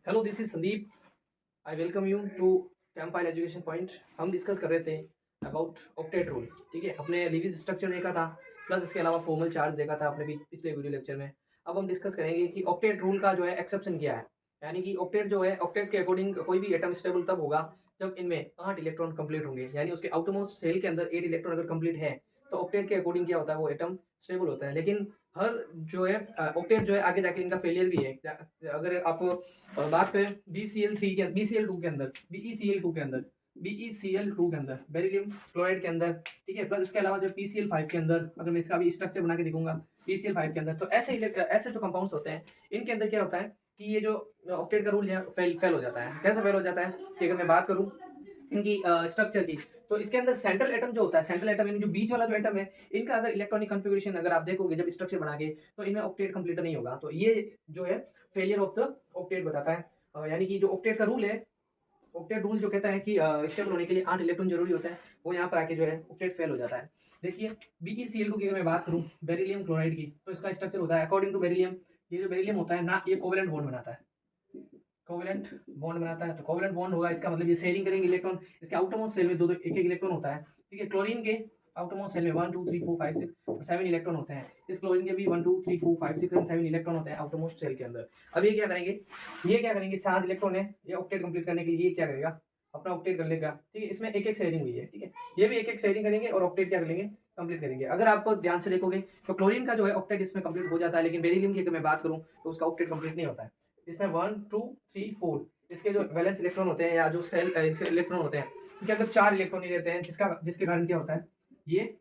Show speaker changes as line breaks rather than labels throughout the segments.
Hello, this is Sandeep. I welcome you to campfire education point. हम discuss कर रहे थे अबाउट ऑक्टेट रूल। ठीक है, अपने लिविज स्ट्रक्चर देखा था, प्लस इसके अलावा फॉर्मल चार्ज देखा था अपने पिछले वीडियो लेक्चर में। अब हम डिस्कस करेंगे कि ऑक्टेट रूल का जो है एक्सेप्शन क्या है। यानी कि ऑक्टेट जो है, ऑक्टेट के अकॉर्डिंग कोई भी एटम स्टेबल तब होगा जब इनमें 8 इलेक्ट्रॉन कंप्लीट होंगे। यानी उसके आउटरमोस्ट सेल के अंदर 8 इलेक्ट्रॉन अगर कंप्लीट है तो ऑक्टेट के अकॉर्डिंग क्या होता है, वो एटम स्टेबल होता है। लेकिन हर जो है ऑक्टेट जो है आगे जाके इनका फेलियर भी है। अगर आप बात करें BCl3 के BCl2 के अंदर, BeCl2 के अंदर, BeCl2 के अंदर, बेरिलियम क्लोराइड के अंदर, ठीक है, प्लस इसके अलावा जो PCl5 के अंदर, अगर मैं इसका भी स्ट्रक्चर बना के दिखाऊंगा PCl5 के अंदर, तो ऐसे जो कंपाउंड्स होते हैं इनके अंदर क्या होता है कि ये जो ऑक्टेट का रूल है फेल हो जाता है। कैसे फेल हो जाता है कि अगर मैं बात करूं इनकी स्ट्रक्चर की, तो इसके अंदर सेंट्रल एटम जो होता है, सेंट्रल एटम यानी जो बीच वाला जो एटम है, इनका अगर इलेक्ट्रॉनिक कॉन्फ़िगरेशन अगर आप देखोगे जब स्ट्रक्चर बना के, तो इनमें ऑक्टेट कंप्लीट नहीं होगा। तो ये जो है फेलियर ऑफ द ऑक्टेट बताता है। यानी कि जो ऑक्टेट का रूल है, ऑक्टेट रूल जो कहता है कि स्टेबल होने के लिए 8 इलेक्ट्रॉन जरूरी होता है, वो यहाँ पर आके जो है ऑक्टेट फेल हो जाता है। देखिए BeCl2 की अगर मैं बात करूँ बेरिलियम क्लोराइड की, तो इसका स्ट्रक्चर होता है अकॉर्डिंग टू बेरिलियम। ये जो बेरिलियम होता है ना, ये कोवेलेंट बॉन्ड बनाता है, कोवेलेंट बॉन्ड बनाता है। तो कोवेलेंट बॉन्ड होगा, इसका मतलब ये शेयरिंग करेंगे इलेक्ट्रॉन। इसके आउटरमोस्ट सेल में दो दो एक एक इलेक्ट्रॉन होता है। ठीक है, क्लोरीन के आउटरमोस्ट सेल में 1 2 3 4 5 6 और 7 इलेक्ट्रॉन होते हैं। इस क्लोरीन के भी 1 2 3 4 5 6 एंड 7 इलेक्ट्रॉन होते हैं आउटरमोस्ट सेल के अंदर। अब ये क्या करेंगे 7 इलेक्ट्रॉन है, ये ऑक्टेट कंप्लीट करने के लिए ये क्या करेगा, अपना ऑक्टेट कर लेगा। ठीक है, इसमें एक एक शेयरिंग हुई है। ठीक है, ये भी एक एक शेयरिंग करेंगे और ऑक्टेट क्या कर लेंगे, कंप्लीट करेंगे। अगर आप ध्यान से देखोगे तो क्लोरीन का जो है ऑक्टेट इसमें कंप्लीट हो जाता है, लेकिन बेरिलियम की अगर मैं बात करूं तो उसका ऑक्टेट कंप्लीट नहीं होता है। इसमें 1 2 3 4 इसके जो वैलेंस इलेक्ट्रॉन होते हैं या जो सेल इलेक्ट्रॉन होते हैं, इनके अंदर 4 इलेक्ट्रॉन ही रहते हैं, जिसके कारण क्या होता है, ये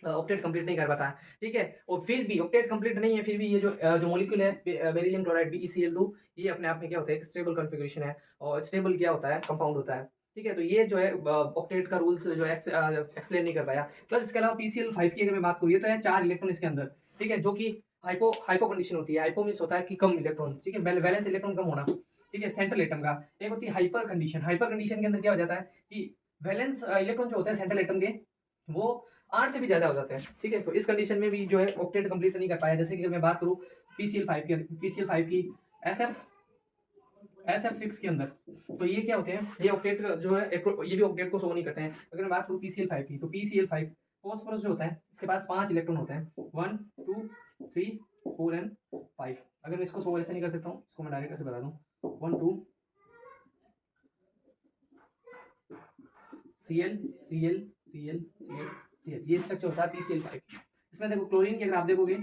ऑक्टेट कंप्लीट नहीं कर पाता है। ठीक है, और फिर भी ऑक्टेट कंप्लीट नहीं है, फिर भी ये जो मॉलिक्यूल है बेरिलियम क्लोराइड BeCl2, ये अपने आप में क्या होता है, एक स्टेबल कॉन्फ़िगरेशन है और स्टेबल क्या होता है, कंपाउंड होता है। ठीक है, तो ये जो है ऑक्टेट का रूल्स जो है एक्सप्लेन नहीं कर पाया। प्लस इसके अलावा PCl5 की अगर मैं बात करूँ, ये तो है 4 इलेक्ट्रॉन इसके अंदर। ठीक है, जो कि हाइपो हाइपो कंडीशन होती है। हाइपो मींस होता है कि कम इलेक्ट्रॉन। ठीक है, वैलेंस इलेक्ट्रॉन कम होना। ठीक है, सेंट्रल एटम का। एक होती है हाइपर कंडीशन। हाइपर कंडीशन के अंदर क्या हो जाता है कि वैलेंस इलेक्ट्रॉन जो होते हैं सेंट्रल एटम के, वो 8 से भी ज्यादा हो जाते हैं। ठीक है, तो इस कंडीशन में भी जो है ऑक्टेट कंप्लीट नहीं कर पाया। जैसे कि अगर मैं बात करूँ PCl5 की SF SF6 के अंदर, तो ये क्या होते हैं, ये ऑक्टेट जो है ये भी ऑक्टेट को शो नहीं करते हैं। अगर मैं बात करूँ PCl5 की, तो PCl5 फॉस्फोरस जो होता है, इसके पास 5 इलेक्ट्रॉन होते हैं, 1 2 3 4 एंड 5। अगर मैं इसको शो ऐसे नहीं कर सकता हूँ, इसको मैं डायरेक्ट ऐसे बता दूँ 1 2 Cl Cl Cl Cl Cl, ये स्ट्रक्चर होता है PCl5। इसमें देखो क्लोरीन की अगर आप देखोगे,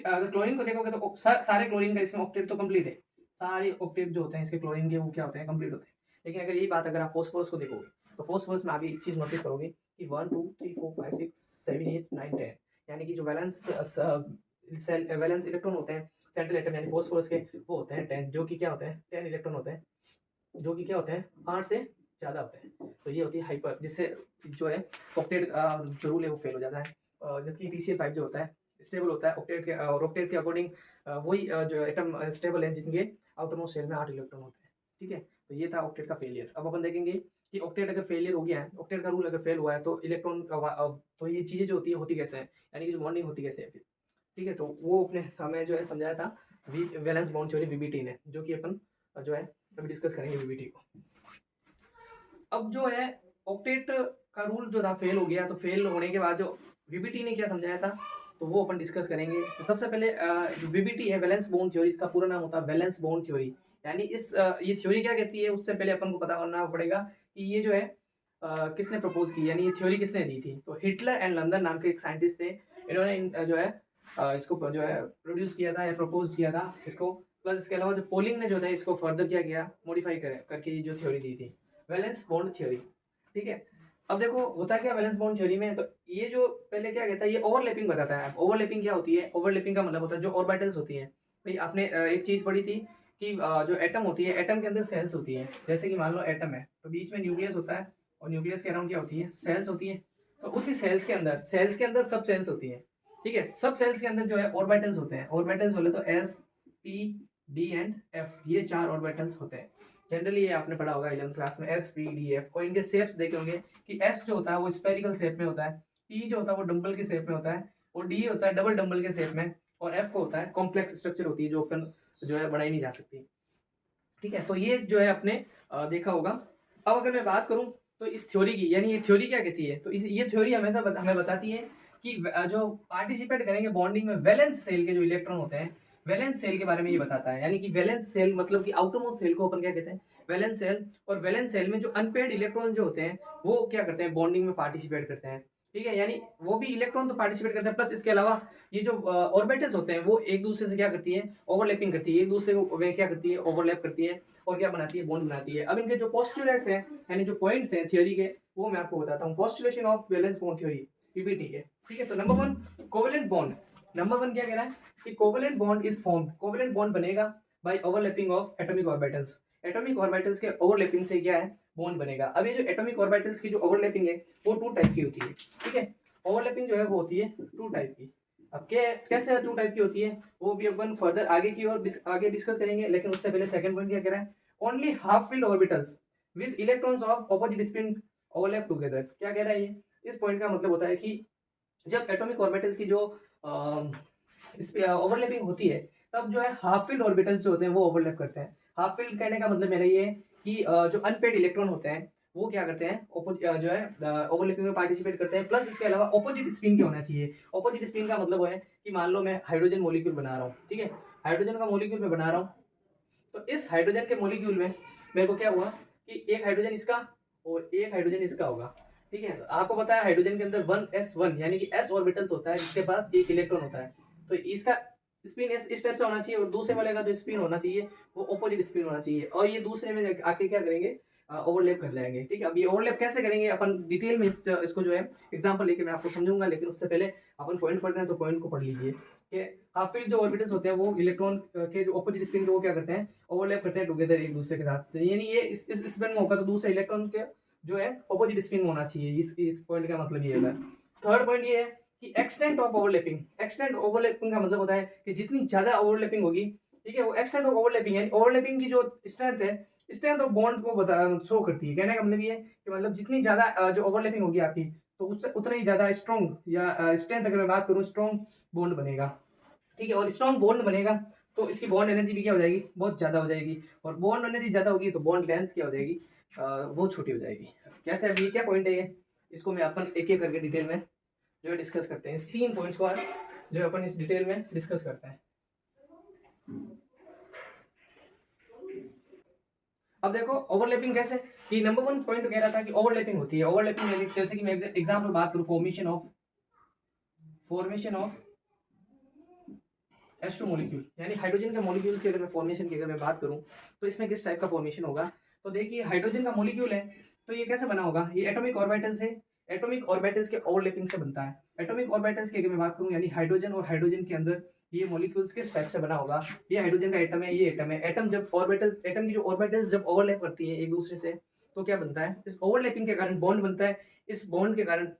अगर क्लोरीन को देखोगे तो सारे क्लोरीन का इसमें ऑक्टेट तो कंप्लीट है। सारे ऑक्टेट जो होते हैं इसके क्लोरीन के, वो क्या होते हैं, कंप्लीट होते हैं। लेकिन अगर यही बात अगर आप फॉस्फोरस को देखोगे, तो फॉस्फोरस में आप एक चीज नोटिस करोगे कि 1 2 3 4 5 6 7 8 9 10, यानी कि जो वैलेंस इलेक्ट्रॉन होते हैं सेंट्रल एटम यानी फॉस्फोरस के, वो होते हैं 10, जो कि क्या होते हैं 10 इलेक्ट्रॉन होते हैं, जो कि क्या होते हैं 8 से ज़्यादा होते हैं। तो ये होती है हाइपर, जिससे जो है ऑक्टेट जो रूल है वो फेल हो जाता है। जबकि PCl5 जो होता है स्टेबल होता है ऑक्टेट के, और ऑक्टेट के अकॉर्डिंग वही जो एटम स्टेबल है जिनके आउटरमोस्ट शेल में 8 इलेक्ट्रॉन होते हैं। ठीक है, तो ये था ऑक्टेट का फेलियर। अब अपन देखेंगे कि ऑक्टेट अगर फेलियर हो गया है, ऑक्टेट का रूल अगर फेल हुआ है, तो इलेक्ट्रॉन तो ये चीज़ें जो होती है होती कैसे हैं, यानी कि जो बॉन्डिंग होती कैसे है फिर। ठीक है, तो वो अपने समय जो है समझाया था वैलेंस बॉन्ड थ्योरी VBT ने, जो कि अपन जो है अभी डिस्कस करेंगे VBT को। अब जो है ऑक्टेट का रूल जो था फेल हो गया, तो फेल होने के बाद जो VBT ने क्या समझाया था, तो वो अपन डिस्कस करेंगे। तो सबसे पहले जो VBT है वैलेंस बॉन्ड थ्योरी, इसका पूरा नाम होता है वैलेंस बॉन्ड थ्योरी। यानी ये थ्योरी क्या कहती है, उससे पहले अपन को पता करना पड़ेगा कि ये जो है किसने प्रपोज की, यानी ये थ्योरी किसने दी थी। तो हिटलर एंड लंदन नाम के एक साइंटिस्ट थे, इन्होंने जो है इसको जो है प्रोड्यूस किया था या प्रपोज किया था इसको। प्लस इसके अलावा जो पोलिंग ने जो है इसको फर्दर क्या किया, मॉडिफाई करके ये जो थ्योरी दी थी वैलेंस बॉन्ड थ्योरी। ठीक है, अब देखो होता क्या वैलेंस बॉन्ड थ्योरी में, तो ये जो पहले क्या कहता है, ये ओवरलैपिंग बताता है। ओवरलैपिंग क्या होती है, ओवरलैपिंग का मतलब होता है जो ऑर्बिटल्स होती हैं। भाई आपने एक चीज पढ़ी थी कि जो एटम होती है, एटम के अंदर सेल्स होती हैं। जैसे कि मान लो एटम है, तो बीच में न्यूक्लियस होता है और न्यूक्लियस के अराउंड क्या होती है, सेल्स होती है। तो उसी सेल्स के अंदर सब सेल्स होती है। ठीक है, सब सेल्स के अंदर जो है ऑर्बिटल्स होते हैं। ऑर्बिटल्स बोले तो S P D and F, ये 4 ऑर्बिटल्स होते हैं। जनरली ये आपने पढ़ा होगा 11th क्लास में S P D F, और इनके शेप्स देखे होंगे कि S जो होता है वो स्पेरिकल शेप में होता है, P जो होता है वो डम्बल के शेप में होता है, और डी होता है डबल डम्बल के शेप में, और एफ को होता है कॉम्प्लेक्स स्ट्रक्चर होती है जो ओपन जो है बनाई नहीं जा सकती। ठीक है, तो ये जो है आपने देखा होगा। अब अगर मैं बात करूं तो इस थ्योरी की, यानी ये थ्योरी क्या कहती है, तो ये थ्योरी हमेशा हमें बताती है कि जो पार्टिसिपेट करेंगे बॉन्डिंग में वैलेंस सेल के जो इलेक्ट्रॉन होते हैं, वैलेंस सेल के बारे में ये बताता है। यानी कि वैलेंस सेल मतलब कि आउटरमोस्ट सेल को अपन क्या कहते हैं, वैलेंस सेल। और वैलेंस सेल में जो अनपेड इलेक्ट्रॉन जो होते हैं वो क्या करते हैं, बॉन्डिंग में पार्टिसिपेट करते हैं। ठीक है, यानी वो भी इलेक्ट्रॉन तो पार्टिसिपेट करते हैं, प्लस इसके अलावा ये जो ऑर्बिटल्स होते हैं वो एक दूसरे से क्या करती है, ओवरलैपिंग करती है, एक दूसरे को वे क्या करती है, ओवरलैप करती है, और क्या बनाती है, बॉन्ड बनाती है। अब इनके जो पोस्टुलेट्स हैं, यानी जो पॉइंट्स हैं थ्योरी के, वो मैं आपको बताता हूँ। पोस्टुलेशन of valence bond theory, PPT के। ठीक है, तो नंबर 1 कोवेलेंट बॉन्ड। नंबर 1 क्या कह रहा है कि covalent bond is formed, covalent bond बनेगा by overlapping of atomic orbitals. Atomic orbitals के ओवरलैपिंग से क्या है, बॉन्ड बनेगा। अब ये जो एटॉमिक ऑर्बिटल्स की जो ओवरलैपिंग है वो 2 टाइप की होती है। ठीक है, ओवरलैपिंग जो है वो होती है 2 टाइप की। अब कैसे 2 टाइप की होती है वो भी अपन फर्दर आगे की और आगे डिस्कस करेंगे, लेकिन उससे पहले सेकंड पॉइंट क्या कह रहा है, only half filled orbitals with electrons of opposite spin overlap together. क्या कह रहा है ये, इस पॉइंट का मतलब होता है कि जब एटॉमिक ऑर्बिटल्स की जो ओवरलैपिंग होती है तब जो है हाफ फील्ड ऑर्बिटल्स जो होते हैं वो ओवरलैप करते हैं। हाफ फील्ड कहने का मतलब मेरा ये है कि जो अनपेड इलेक्ट्रॉन होते हैं वो क्या करते हैं, जो है ओवरलैपिंग में पार्टिसिपेट करते हैं। प्लस इसके अलावा ऑपोजिट स्पिन के होना चाहिए। ऑपोजिट स्पिन का मतलब है कि मान लो मैं हाइड्रोजन मॉलिक्यूल बना रहा हूँ, ठीक है, हाइड्रोजन का मॉलिक्यूल मैं बना रहा हूँ, तो इस हाइड्रोजन के मॉलिक्यूल में मेरे को क्या हुआ कि एक हाइड्रोजन इसका और एक हाइड्रोजन इसका होगा। ठीक है, आपको पता है हाइड्रोजन के अंदर 1s1 यानी कि s ऑर्बिटल्स होता है जिसके पास एक इलेक्ट्रॉन होता है, तो इसका स्पिन इस टाइप से होना चाहिए, और दूसरे वाले का जो स्पिन होना चाहिए वो ऑपोजिट स्पिन होना चाहिए, और ये दूसरे में आके क्या करेंगे, ओवरलैप कर जाएंगे। ठीक है, अब ये ओवरलैप कैसे करेंगे अपन डिटेल में इसको जो है एग्जांपल लेके मैं आपको समझूंगा, लेकिन उससे पहले अपन पॉइंट पढ़ रहे हैं तो पॉइंट को पढ़ लीजिए कि हाफ फील्ड जो ऑर्बिटल्स होते हैं वो इलेक्ट्रॉन के जो ऑपोजिट स्पिन के वो क्या करते हैं, ओवरलैप करते हैं टुगेदर एक दूसरे के साथ। तो यानी ये इस स्पिन में होगा तो दूसरे इलेक्ट्रॉन के जो है ऑपोजिट स्पिन में होना चाहिए। इस पॉइंट का मतलब ये है। थर्ड पॉइंट ये है कि extent of overlapping. Extent overlapping का मतलब होता है कि जितनी ज्यादा ओवरलैपिंग होगी, ठीक है, वो एक्सटेंट ऑफ ओवरलैपिंग यानी ओवरलैपिंग की जो स्ट्रेंथ है, स्ट्रेंथ ऑफ बॉन्ड को बता शो करती है। कहने का मतलब ये है कि मतलब जितनी ज्यादा जो ओवरलैपिंग होगी आपकी, तो उससे उतना ही ज्यादा स्ट्रॉन्ग या स्ट्रेंथ अगर मैं बात करूँ स्ट्रॉन्ग बॉन्ड बनेगा। ठीक है, और स्ट्रॉन्ग बॉन्ड बनेगा तो इसकी बॉन्ड एनर्जी भी क्या हो जाएगी, बहुत ज़्यादा हो जाएगी, और बॉन्ड एनर्जी ज़्यादा होगी तो बॉन्ड लेंथ क्या हो जाएगी, वो छोटी हो जाएगी। कैसे, अभी क्या पॉइंट है ये, इसको मैं अपन एक एक करके डिटेल में जो है डिस्कस करते हैं। इस 3 पॉइंट्स को आज जो है अपन इस डिटेल में डिस्कस करते हैं। अब देखो ओवरलैपिंग कैसे, कि नंबर 1 पॉइंट कह रहा था कि ओवरलैपिंग होती है। ओवरलैपिंग जैसे कि मैं एग्जांपल बात करूं, फॉर्मेशन ऑफ H2 मॉलिक्यूल, यानी हाइड्रोजन के मॉलिक्यूल की अगर मैं फॉर्मेशन की अगर मैं बात करूं तो इसमें किस टाइप का फॉर्मेशन होगा। तो देखिए हाइड्रोजन का मॉलिक्यूल है तो ये कैसे बना होगा, ये एटॉमिक ऑर्बिटल से, एटॉमिक ऑर्बिटल्स के ओवरलैपिंग से बनता है। एटॉमिक ऑर्बिटल्स की अगर मैं बात करूं यानी हाइड्रोजन और हाइड्रोजन के अंदर ये मॉलिक्यूल्स किस टाइप से बना होगा, ये हाइड्रोजन का एटम है, ये एटम है, एटम जब ऑर्बिटल्स, एटम की जो ऑर्बिटल्स जब ओवरलैप करती है एक दूसरे से तो क्या बनता है, इस ओवरलैपिंग के कारण बॉन्ड बनता है। इस बॉन्ड के कारण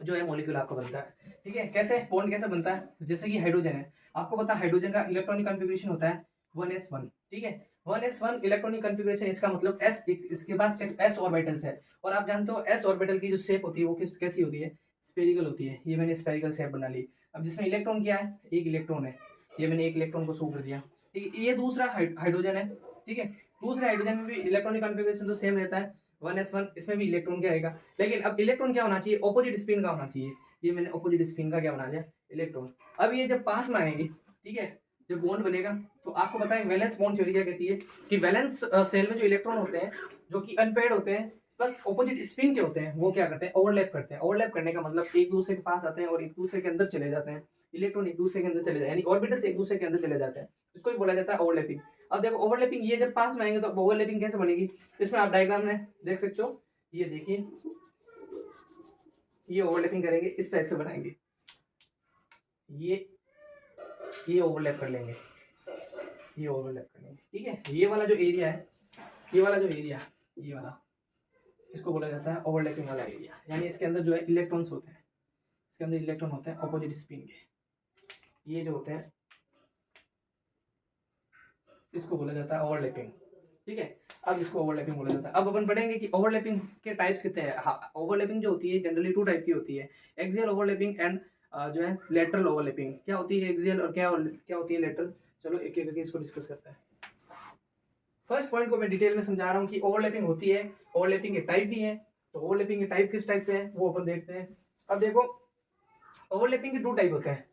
जो है मॉलिक्यूल आपका बनता है। ठीक है, कैसे बॉन्ड कैसे बनता है, जैसे कि हाइड्रोजन है, आपको पता है हाइड्रोजन का इलेक्ट्रॉनिक कॉन्फ़िगरेशन होता है 1s1। ठीक है, 1s1 इलेक्ट्रॉनिक कॉन्फ़िगरेशन, इसका मतलब s इसके पास s ऑर्बिटल्स है, और आप जानते हो s ऑर्बिटल की जो शेप होती है वो कैसी होती है, स्फेरिकल होती है। ये मैंने स्फेरिकल शेप बना ली। अब जिसमें इलेक्ट्रॉन क्या है, एक इलेक्ट्रॉन है, ये मैंने एक इलेक्ट्रॉन को शो कर दिया। ठीक है, ये दूसरा हाइड्रोजन है। ठीक है, दूसरे हाइड्रोजन में भी इलेक्ट्रॉनिक कॉन्फ़िगरेशन तो सेम रहता है 1s1, इसमें भी इलेक्ट्रॉन क्या आएगा, लेकिन अब इलेक्ट्रॉन क्या होना चाहिए, ऑपोजिट स्पिन का होना चाहिए। ये मैंने ऑपोजिट स्पिन का क्या बना दिया, इलेक्ट्रॉन। अब ये जब पास में आएंगे, ठीक है, जब बॉन्ड बनेगा तो आपको पता है वैलेंस बॉन्ड थ्योरी क्या कहती है कि वैलेंस सेल में जो इलेक्ट्रॉन होते हैं जो कि अनपेयर्ड होते हैं प्लस ऑपोजिट स्पिन के होते हैं, वो क्या करते हैं, ओवरलैप करते हैं। ओवरलैप करने का मतलब एक दूसरे के पास आते हैं और एक दूसरे के अंदर चले जाते हैं। इलेक्ट्रॉन एक दूसरे के अंदर चले जाते हैं, यानी ऑर्बिटल्स एक दूसरे के अंदर चले जाते हैं, इसको ही बोला जाता है ओवरलैपिंग। अब देखो ओवरलैपिंग ये जब पास में आएंगे तो ओवरलैपिंग कैसे बनेगी, इसमें आप डायग्राम में देख सकते हो, ये देखिए, ये ओवरलैपिंग करेंगे इस टाइप से बनाएंगे, ये ओवरलैप कर लेंगे, ये ओवरलैप कर लेंगे। ठीक है, ये वाला जो एरिया है, ये वाला जो एरिया, ये वाला, इसको बोला जाता है ओवरलैपिंग वाला एरिया। यानी इसके अंदर जो है इलेक्ट्रॉन्स होते हैं, इसके अंदर इलेक्ट्रॉन होते हैं ऑपोजिट स्पिन के, ये जो होते हैं इसको बोला जाता है ओवरलैपिंग। ठीक है, अब इसको ओवरलैपिंग बोला जाता है। अब अपन पढ़ेंगे कि ओवरलैपिंग के टाइप्स कितने हैं। ओवरलैपिंग जो होती है जनरली 2 टाइप की होती है, एक्सियल ओवरलैपिंग एंड जो है लेटरल ओवरलैपिंग। क्या होती है एक्सियल और क्या होती है लेटरल, चलो एक एक करके इसको डिस्कस करते हैं। फर्स्ट पॉइंट को मैं डिटेल में समझा रहा हूँ कि ओवरलैपिंग होती है, ओवरलैपिंग के टाइप भी है। तो ओवरलैपिंग के टाइप किस टाइप से है वो अपन देखते हैं। अब देखो ओवरलैपिंग के 2 टाइप होते हैं,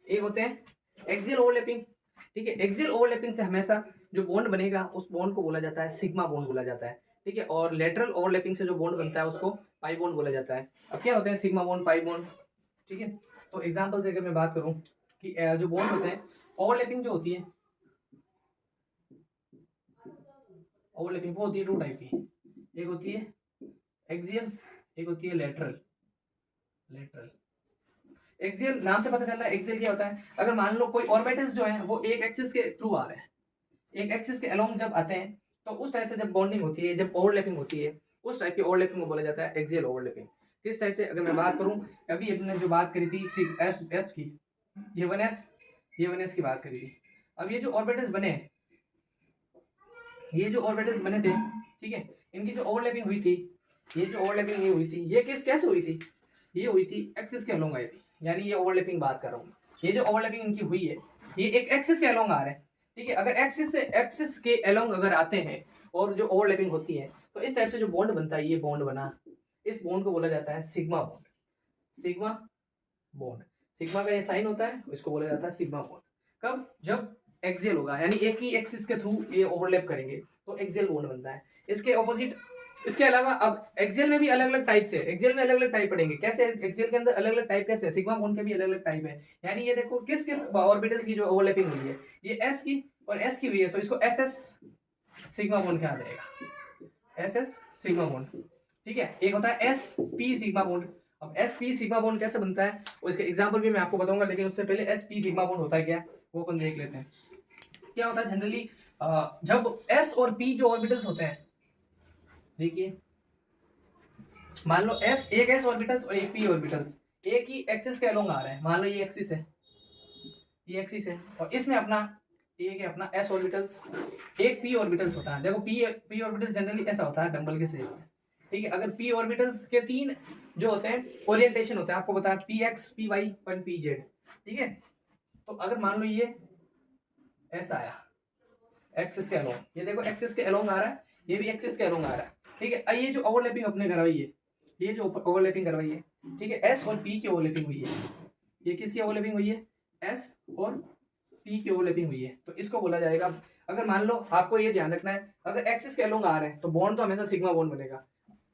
एक होते हैं एक्सियल ओवरलैपिंग, ठीक है। एक्सियल ओवरलैपिंग से हमेशा जो बॉन्ड बनेगा उस बॉन्ड को बोला जाता है सिग्मा बॉन्ड बोला जाता है, ठीक है। और लेटरल ओवरलैपिंग से जो बॉन्ड बनता है उसको पाई बॉन्ड बोला जाता है। अब क्या होते हैं सिग्मा बॉन्ड पाई बॉन्ड, ठीक है। तो एग्जांपल से अगर मैं बात करूं कि जो बॉन्ड होते हैं ओवरलैपिंग जो होती है, ओवरलैपिंग वो होती है 2 टाइप की, एक होती है एक्सियल, एक होती है लेटरल। लेटरल एक्सियल नाम से पता चल रहा है एक्सियल क्या होता है, अगर मान लो कोई ऑर्बिटल्स जो है वो एक एक्सिस के थ्रू आ रहे हैं, एक एक्सिस के अलोंग जब आते हैं तो उस टाइप से जब बॉन्डिंग होती है, जब ओवरलैपिंग होती है, उस टाइप की ओवरलैपिंग को बोला जाता है एक्सियल ओवरलैपिंग। किस टाइप से अगर मैं बात करूं, अभी हमने जो बात करी थी एस एस की, ये 1s, ये 1s की बात करी थी। अब ये जो ऑर्बिटल्स बने, ये जो ऑर्बिटल्स बने थे, ठीक है, इनकी जो ओवरलैपिंग हुई थी, ये जो ओवरलैपिंग ये हुई थी, ये किस कैसे हुई थी, ये हुई थी एक्सिस के अलोंग आई थी, यानी ये ओवरलैपिंग बात कर रहा हूँ। ये जो ओवरलैपिंग इनकी हुई है ये एक एक्सिस के अलोंग आ रहे हैं, ठीक है। अगर एक्सिस के अलोंग अगर आते हैं और जो ओवरलैपिंग होती है तो इस टाइप से जो बॉन्ड बनता है, ये बॉन्ड बना, इस बॉन्ड को बोला जाता है sigma bond. Sigma bond, sigma का ये साइन होता है, इसको बोला जाता है सिग्मा बॉन्ड। कब, जब एक्सियल होगा, यानी एक ही एक्सिस के थ्रू ये ओवरलैप करेंगे तो एक्सियल बॉन्ड बनता है। इसके ऑपोजिट, इसके अलावा अब एक्सियल में भी अलग अलग टाइप से, एक्सियल में अलग अलग टाइप पढ़ेंगे कैसे, एक्सियल के अंदर अलग अलग टाइप कैसे, सिग्मा बॉन्ड के भी अलग अलग टाइप है। यानी ये देखो किस किस ऑर्बिटल्स की जो ओवरलैपिंग हुई है, ये एस की और एस की हुई है, तो इसको एस एस सिग्मा बॉन्ड कहा जाएगा, एस एस सिग्मा बॉन्ड, ठीक है। एक होता है एस पी सिग्मा बॉन्ड। अब एस पी सिग्मा बॉन्ड कैसे बनता है और इसके एग्जांपल भी मैं आपको बताऊंगा, लेकिन उससे पहले एस पी सिग्मा बॉन्ड होता है क्या वो अपन देख लेते हैं। क्या होता है जनरली, जब एस और पी जो ऑर्बिटल्स होते हैं, देखिए मान लो एस, एक एस ऑर्बिटल्स और एक पी ऑर्बिटल्स एक ही एक्सिस के अलोंग आ रहे हैं, मान लो ये एक्सिस है, ये एक्सिस है, और इसमें अपना एक है अपना एस ऑर्बिटल्स, एक पी ऑर्बिटल्स होता है। देखो पी ऑर्बिटल्स जनरली ऐसा होता है डंबल के शेप में, ठीक है। अगर पी ऑर्बिटल्स के 3 जो होते हैं ओरिएंटेशन होते हैं, आपको बताया पी एक्स पी वाई और पी जेड, ठीक है। तो अगर मान लो ये ऐसा आया एक्सिस के अलोंग, ये देखो एक्सिस के अलोंग आ रहा है, ये भी एक्सिस के अलोंग आ रहा है, ठीक है। ये जो ओवरलैपिंग अपने करवाई है, ये जो ओवरलैपिंग करवाई है, ठीक है, एस और पी की ओवरलैपिंग हुई है, ये किसकी ओवरलैपिंग हुई है, एस और पी की ओवरलैपिंग हुई है, तो इसको बोला जाएगा। अगर मान लो आपको ये ध्यान रखना है, अगर एक्सिस के अलोंग आ रहे हैं तो बॉन्ड तो हमेशा सिग्मा बॉन्ड बनेगा,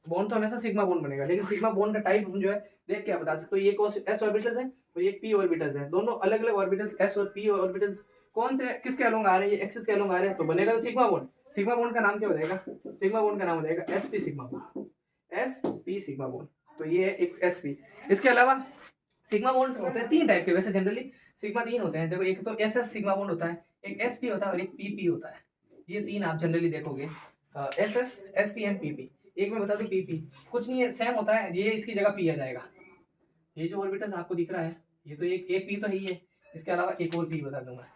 बॉन्ड तो हमेशा सिग्मा बॉन्ड बनेगा, लेकिन सिग्मा बॉन्ड का टाइप हम जो है देख के बता सकते हो, ये एस ऑर्बिटल्स है और ये पी ऑर्बिटल्स है, दोनों अलग अलग ऑर्बिटल्स एस और पी ऑर्बिटल्स कौन से किसके अलोंग आ रहे हैं, ये एक्सिस के अलोंग आ रहे हैं तो बनेगा तो सिग्मा बॉन्ड। सिग्मा बॉन्ड का नाम क्या हो जाएगा, सिग्मा बॉन्ड का नाम हो जाएगा S P sigma bond, S P sigma bond. तो ये है एक एस पी। इसके अलावा सिग्मा बॉन्ड होते हैं 3 टाइप के, वैसे जनरली सिग्मा 3 होते हैं। देखो एक तो एस एस सिग्मा बॉन्ड होता है, एक एस पी होता है और एक पी पी होता है। ये 3 आप जनरली देखोगे, S S S P and P P. एक मैं बता दूं पी पी कुछ नहीं है, सेम होता है, ये इसकी जगह पी आ जाएगा। ये जो ऑर्बिटल्स आपको दिख रहा है ये तो एक पी तो ही है, इसके अलावा एक और पी बता दूंगा,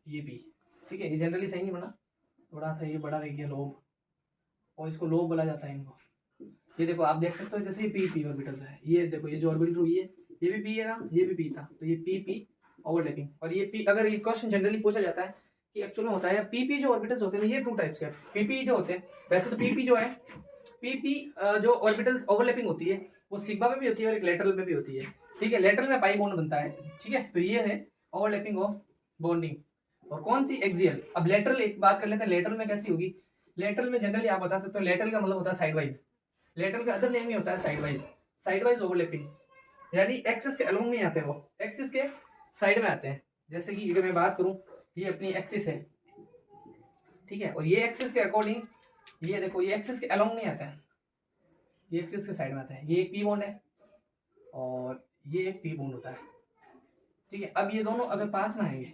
ये पी, ठीक है। ये जनरली सही नहीं बना, थोड़ा सा ये बड़ा रह गया लोब, और इसको लोब बोला जाता है इनको। ये देखो आप देख सकते हो जैसे ये पी पी ऑर्बिटल्स है, ये देखो ये जो ऑर्बिटल हुई है ये भी पी है ना, ये भी पी था, तो ये पी पी ओवरलैपिंग। और ये पी, अगर ये क्वेश्चन जनरली पूछा जाता है कि एक्चुअल में होता है पी पी जो ऑर्बिटल्स होते हैं ये 2 टाइप्स के पी पी जो होते हैं। वैसे तो पी पी जो है, पी पी जो ऑर्बिटल्स ओवरलैपिंग होती है वो सिग्मा में भी होती है और एक लेटरल में भी होती है, ठीक है। लेटरल में पाई बॉन्ड बनता है, ठीक है। तो ये है ओवरलैपिंग ऑफ बॉन्डिंग। और कौन सी एक्सियल, अब लेटरल एक बात कर लेते हैं, लेटरल में कैसी होगी। लेटरल में जनरली आप बता सकते हो, लेटरल का मतलब होता है साइड वाइज, लेटरल का अदर नेम ही होता है साइड वाइज ओवरलैपिंग, यानी एक्सिस के अलोंग नहीं आते, वो एक्सिस के साइड में आते हैं। जैसे कि अगर मैं बात करूं, ये अपनी एक्सिस है, ठीक है, और ये एक्सिस के अकॉर्डिंग, ये देखो ये एक्सिस के अलोंग नहीं आता है, ये एक्सिस के साइड में आता है। ये एक पी बॉन्ड है और ये एक पी बॉन्ड होता है, ठीक है। अब ये दोनों अगर पास में आएंगे,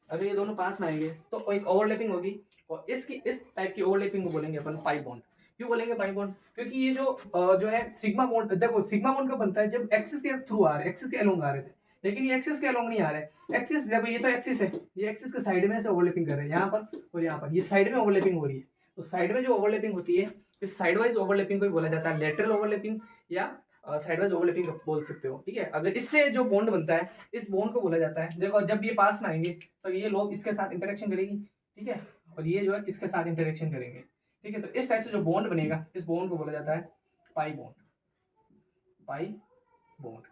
अगर ये दोनों पास में आएंगे तो एक ओवरलैपिंग होगी, और इसकी इस टाइप की ओवरलैपिंग को बोलेंगे अपन पाई बॉन्ड। क्यों बोलेंगे पाई बॉन्ड, क्योंकि ये जो है सिग्मा बॉन्ड, देखो सिग्मा बॉन्ड कब बनता है, जब एक्सिस के थ्रू आ रहे, एक्सिस के अलोंग आ रहे थे, लेकिन ये एक्सिस के अलोंग नहीं आ रहे। एक्सिस देखो ये तो एक्सिस है, ये एक्सिस के साइड में से ओवरलैपिंग कर रहे हैं यहाँ पर और यहाँ पर, ये साइड में ओवरलैपिंग हो रही है। तो साइड में जो ओवरलैपिंग होती है, इस साइड वाइज ओवरलैपिंग को बोला जाता है लेटरल ओवरलैपिंग या साइडवाइज ओवरलैपिंग बोल सकते हो, ठीक है। अगर इससे जो बॉन्ड बनता है, इस बॉन्ड को बोला जाता है, देखो जब ये पास में आएंगे तो ये लोग इसके साथ इंटरेक्शन करेगी, ठीक है, और ये जो है इसके साथ इंटरेक्शन करेंगे, ठीक है। तो इस टाइप से जो बॉन्ड बनेगा, इस बॉन्ड को बोला जाता है पाई बॉन्ड, पाई बॉन्ड,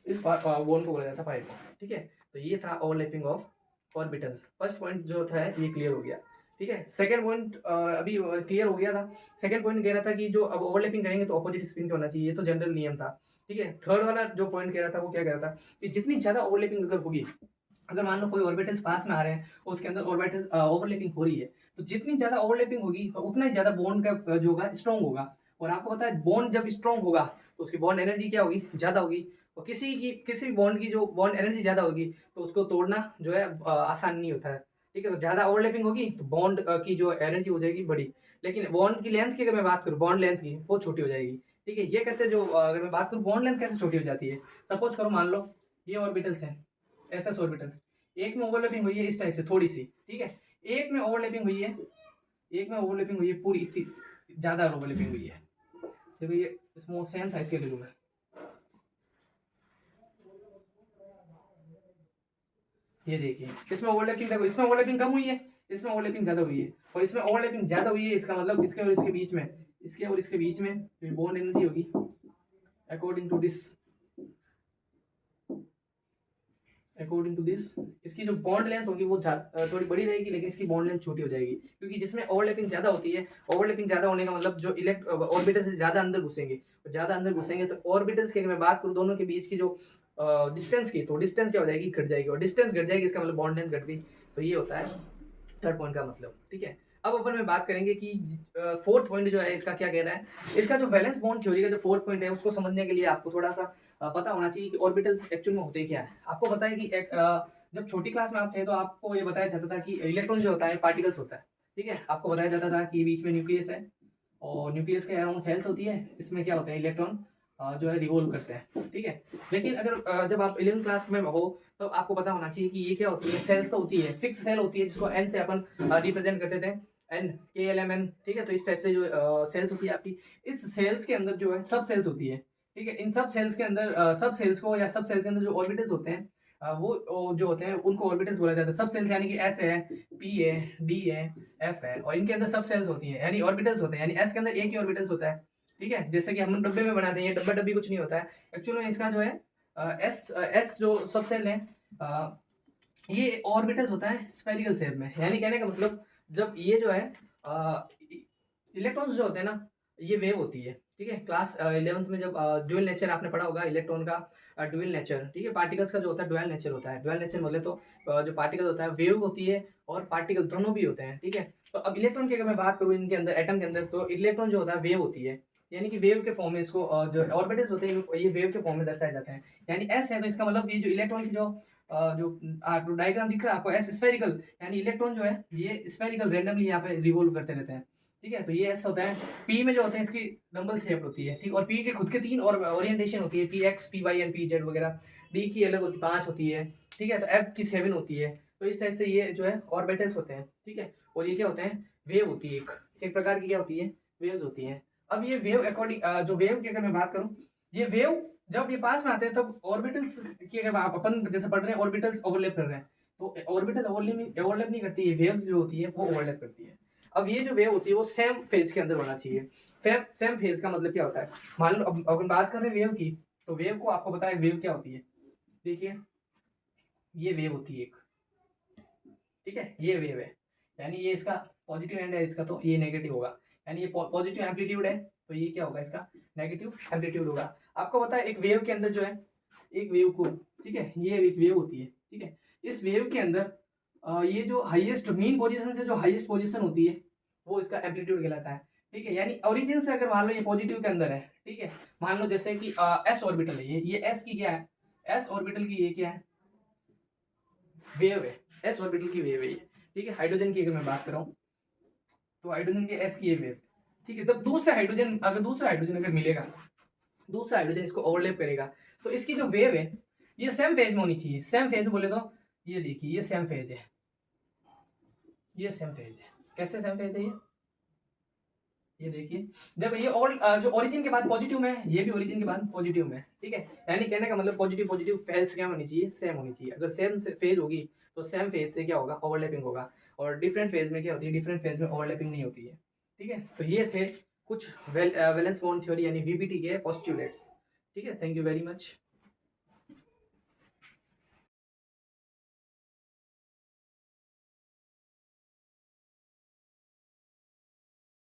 इस बॉन्ड को बोला जाता है पाई बॉन्ड, ठीक है। तो ये था overlapping of orbitals. First point जो था ये क्लियर हो गया, ठीक है। सेकंड पॉइंट अभी क्लियर हो गया था। सेकंड पॉइंट कह रहा था कि जो अब ओवरलैपिंग करेंगे तो ऑपोजिट स्पिन का होना चाहिए, ये तो जनरल नियम था, ठीक है। थर्ड वाला जो पॉइंट कह रहा था वो क्या कह रहा था कि जितनी ज्यादा ओवरलैपिंग अगर होगी, अगर मान लो कोई ऑर्बिटल्स पास में आ रहे हैं और उसके अंदर ऑर्बिटल ओवरलैपिंग हो रही है, तो जितनी ज्यादा ओवरलैपिंग होगी तो उतना ही ज्यादा बॉन्ड का जो होगा स्ट्रॉन्ग होगा। और आपको पता है बॉन्ड जब स्ट्रॉन्ग होगा तो उसकी बॉन्ड एनर्जी क्या होगी, ज्यादा होगी। और किसी भी बॉन्ड की जो बॉन्ड एनर्जी ज्यादा होगी तो उसको तोड़ना जो है आसान नहीं होता है, ठीक है। तो ज्यादा ओवरलैपिंग होगी तो बॉन्ड की जो एनर्जी हो जाएगी बड़ी, लेकिन बॉन्ड की लेंथ की अगर मैं बात करूँ, बॉन्ड लेंथ की, वो छोटी हो जाएगी, ठीक है। ये कैसे, जो अगर मैं बात करूँ बॉन्ड लेंथ कैसे छोटी हो जाती है, सपोज करो मान लो ये ऑर्बिटल्स हैं, एसएस ऑर्बिटल्स, एक में ओवरलैपिंग हुई है इस टाइप से थोड़ी सी, ठीक है, एक में ओवरलैपिंग हुई है, एक में ओवरलैपिंग हुई है पूरी इतनी ज्यादा ओवरलैपिंग हुई है। देखो ये स्मॉल सेम साइज के ले लूँ मैं, ये देखिए इसमें ओवरलैपिंग, देखो इसमें ओवरलैपिंग कम हुई है, इसमें ओवरलैपिंग ज्यादा हुई है, और इसमें ओवरलैपिंग ज्यादा हुई है, इसका मतलब इसके और इसके बीच में, इसके और इसके बीच में बॉन्ड एनर्जी होगी according to this, according to this, इसकी जो बॉन्ड लेंथ होगी वो थोड़ी बड़ी रहेगी, लेकिन इसकी बॉन्ड लेंथ छोटी हो जाएगी, क्योंकि जिसमें ओवरलैपिंग ज्यादा होती है, ओवरलैपिंग ज्यादा होने का मतलब जो ऑर्बिटल से ज्यादा अंदर घुसेंगे, ज्यादा अंदर घुसेंगे तो ऑर्बिटल्स की अगर मैं बात करूँ दोनों के बीच की जो डिस्टेंस की, तो डिस्टेंस क्या हो जाएगी, घट जाएगी, और डिस्टेंस घट जाएगी इसका मतलब बॉन्ड लेंथ घट गई। तो ये होता है थर्ड पॉइंट का मतलब, ठीक है। अब अपन में बात करेंगे कि फोर्थ पॉइंट जो है इसका क्या कहना है। इसका जो वैलेंस बॉन्ड थ्योरी का जो फोर्थ पॉइंट है उसको समझने के लिए आपको थोड़ा सा पता होना चाहिए कि ऑर्बिटल्स एक्चुअल में होते क्या है। आपको पता है कि जब छोटी क्लास में आप थे तो आपको ये बताया जाता था कि इलेक्ट्रॉन जो होता है पार्टिकल्स होता है, ठीक है। आपको बताया जाता था कि बीच में न्यूक्लियस है और न्यूक्लियस के अराउंड सेल्स होती है, इसमें क्या होते हैं इलेक्ट्रॉन जो है रिवॉल्व करते हैं, ठीक है। लेकिन अगर जब आप 11th क्लास में हो तो आपको पता होना चाहिए कि ये क्या होती है, सेल्स तो होती है, फिक्स सेल होती है जिसको एन से अपन रिप्रेजेंट करते थे, एन के एल एम एन, ठीक है। तो इस टाइप से जो सेल्स होती है आपकी, इस सेल्स के अंदर जो है सब सेल्स होती है, ठीक है। इन सब सेल्स के अंदर सब सेल्स को या सब सेल्स के अंदर जो ऑर्बिटल्स होते हैं वो जो होते हैं उनको ऑर्बिटल्स बोला जाता है। सब सेल्स यानी कि एस है, पी है, डी है, एफ है, और इनके अंदर सब सेल्स होती है यानी ऑर्बिटल्स होते हैं, यानी एस के अंदर एक ही ऑर्बिटल्स होता है, ठीक है। जैसे कि हम डब्बे में बनाते हैं, ये डब्बा डब्बी कुछ नहीं होता है एक्चुअल में, इसका जो है एस एस जो सब सेल है ये ऑर्बिटल्स होता है स्फेरिकल शेप में, यानी कहने का मतलब जब ये जो है इलेक्ट्रॉन्स जो होते हैं ना, ये वेव होती है, ठीक है। क्लास 11th में जब ड्यूअल नेचर आपने पढ़ा होगा इलेक्ट्रॉन का, ड्यूअल नेचर, ठीक है। पार्टिकल्स का जो होता है ड्यूअल नेचर होता है, ड्यूअल नेचर बोले तो जो पार्टिकल होता है वेव होती है और पार्टिकल दोनों भी होते हैं, ठीक है। तो अब इलेक्ट्रॉन की अगर मैं बात करूँ इनके अंदर एटम के अंदर, तो इलेक्ट्रॉन जो होता है वेव होती है, यानी कि वेव के फॉर्म में इसको जो ऑर्बिटल्स होते हैं ये वेव के फॉर्म में दर्शाए जाते हैं, यानी एस है तो इसका मतलब ये जो इलेक्ट्रॉन की जो डायग्राम दिख रहा है आपको एस स्फेरिकल, यानी इलेक्ट्रॉन जो है ये स्फेरिकल रेंडमली यहाँ पे रिवॉल्व करते रहते हैं, ठीक है। तो ये एस होता है। पी में जो होते हैं इसकी डबल शेप होती है, ठीक। और पी के खुद के 3 और ओरिएंटेशन होती है, P X, P Y and P Z वगैरह। डी की अलग होती 5 होती है, ठीक है। तो एफ की 7 होती है। तो इस टाइप से ये जो है ऑर्बिटल्स होते हैं, ठीक है। और ये क्या होते हैं, वेव होती है, एक प्रकार की क्या होती है, वेव्स होती हैं। अब ये वेव अकॉर्डिंग जो वेव की अगर मैं बात करूँ, ये वेव जब ये पास में आते हैं तब ऑर्बिटल्स की अगर आप अपन जैसे पढ़ रहे हैं ऑर्बिटल्स ओवरलैप कर रहे हैं, तो ऑर्बिटल ओवरलैप नहीं करती है, वेव्स जो होती है वो ओवरलैप करती है। अब ये जो वेव होती है वो सेम फेज के अंदर होना चाहिए। सेम फेज का मतलब क्या होता है, मान लो अब अपन बात कर रहे हैं वेव की, तो वेव को आपको पता है वेव क्या होती है, देखिए ये वेव होती है एक, ठीक है, ये वेव है, यानी ये इसका पॉजिटिव एंड है, इसका तो ये नेगेटिव होगा, यानी ये पॉजिटिव एम्पलीट्यूड है तो ये क्या होगा, इसका नेगेटिव एम्पलीट्यूड होगा। आपको पता है एक वेव के अंदर जो है, एक वेव को, ठीक है, ये एक वेव होती है, ठीक है। इस वेव के अंदर ये जो हाईएस्ट मीन पोजीशन से जो हाईएस्ट पोजीशन होती है वो इसका एम्पलीट्यूड कहलाता है, ठीक है। यानी ओरिजिन से अगर मान लो ये पॉजिटिव के अंदर है, ठीक है, मान लो जैसे कि एस ऑर्बिटल है, ये एस की क्या है, एस ऑर्बिटल की ये क्या है, वेव है, एस ऑर्बिटल की वेव है ये, ठीक है। हाइड्रोजन की अगर मैं बात कर रहा हूँ तो हाइड्रोजन के एस की ये वेव, ठीक है। तब दूसरा हाइड्रोजन अगर मिलेगा, दूसरा हाइड्रोजन इसको ओवरलैप करेगा, तो इसकी जो वेव है ये सेम फेज में होनी चाहिए। सेम फेज बोले तो ये देखिए ये सेम फेज है, ये सेम फेज है, कैसे सेम फेज है ये देखिए, जब ये और जो ओरिजिन के बाद पॉजिटिव में है, ये भी ओरिजिन के बाद पॉजिटिव में है, ठीक है। यानी कहने का मतलब पॉजिटिव पॉजिटिव फेज क्या होनी चाहिए, सेम होनी चाहिए। अगर सेम फेज होगी तो सेम फेज से क्या होगा, ओवरलैपिंग होगा। और डिफरेंट फेज में क्या होती है, डिफरेंट फेज में ओवरलैपिंग नहीं होती है, ठीक है। तो ये थे कुछ वैलेंस बॉन्ड थ्योरी यानी वीबीटी के पोस्टुलेट्स, ठीक है। Thank you very much.